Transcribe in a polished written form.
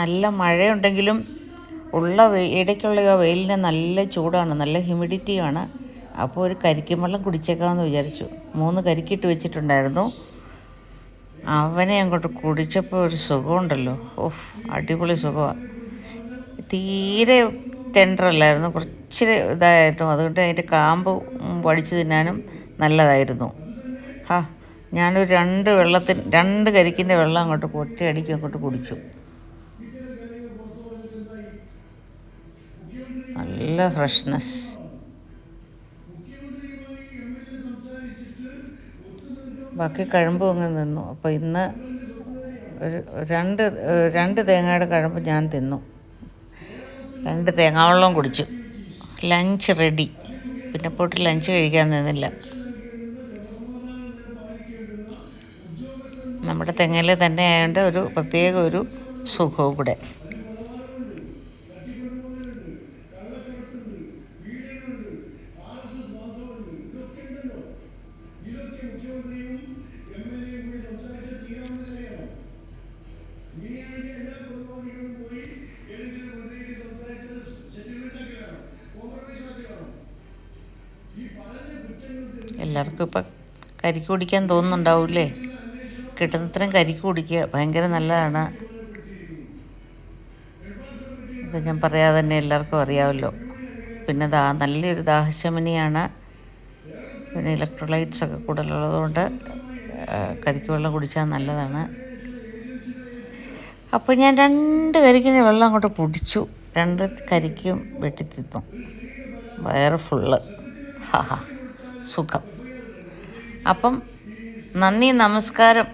നല്ല മഴയുണ്ടെങ്കിലും ഇടയ്ക്കുള്ള വെയിലിന് നല്ല ചൂടാണ്, നല്ല ഹ്യൂമിഡിറ്റിയാണ്. അപ്പോൾ ഒരു കരിക്കും വെള്ളം കുടിച്ചേക്കാമെന്ന് വിചാരിച്ചു. 3 കരിക്കിട്ട് വെച്ചിട്ടുണ്ടായിരുന്നു. അവനെ അങ്ങോട്ട് കുടിച്ചപ്പോൾ ഒരു സുഖമുണ്ടല്ലോ. ഓഹ്, അടിപൊളി സുഖമാണ്. തീരെ ടെൻഡറല്ലായിരുന്നു, കുറച്ചിരി ഇതായിട്ടും. അതുകൊണ്ട് അതിൻ്റെ കാമ്പ് വടിച്ച് തിന്നാനും നല്ലതായിരുന്നു. ഹാ, ഞാനൊരു 2 കരിക്കിൻ്റെ വെള്ളം അങ്ങോട്ട് ഒറ്റയടിക്ക് അങ്ങോട്ട് കുടിച്ചു. നല്ല ഫ്രഷ്നെസ്. ബാക്കി കഴമ്പും അങ്ങ് നിന്നു. അപ്പോൾ ഇന്ന് ഒരു രണ്ട് തേങ്ങയുടെ കഴമ്പ് ഞാൻ തിന്നു. 2 തേങ്ങാവെള്ളം കുടിച്ചു. Lunch ready. പിന്നെ പോയിട്ട് ലഞ്ച് കഴിക്കാൻ നിന്നില്ല. നമ്മുടെ തെങ്ങിൽ തന്നെ ആയതുകൊണ്ട് ഒരു പ്രത്യേക ഒരു സുഖവും കൂടെ. എല്ലാവർക്കും ഇപ്പം കരിക്ക് കുടിക്കാൻ തോന്നുന്നുണ്ടാവില്ലേ? കിട്ടുന്നത്രയും കരിക്ക് കുടിക്കുക, ഭയങ്കര നല്ലതാണ്. ഇത് ഞാൻ പറയാതെ തന്നെ എല്ലാവർക്കും അറിയാമല്ലോ. പിന്നെ നല്ലൊരു ദാഹശമനിയാണ്. പിന്നെ ഇലക്ട്രോലൈറ്റ്സ് ഒക്കെ കൂടുതലുള്ളതുകൊണ്ട് കരിക്ക് വെള്ളം കുടിച്ചാൽ നല്ലതാണ്. അപ്പോൾ ഞാൻ 2 കരിക്കിൻ്റെ വെള്ളം അങ്ങോട്ട് കുടിച്ചു. 2 കരിക്കും വെട്ടി തിന്നു. വയറ് ഫുള്ള്. ഹാ, സുഖം. അപ്പം നന്ദി, നമസ്കാരം.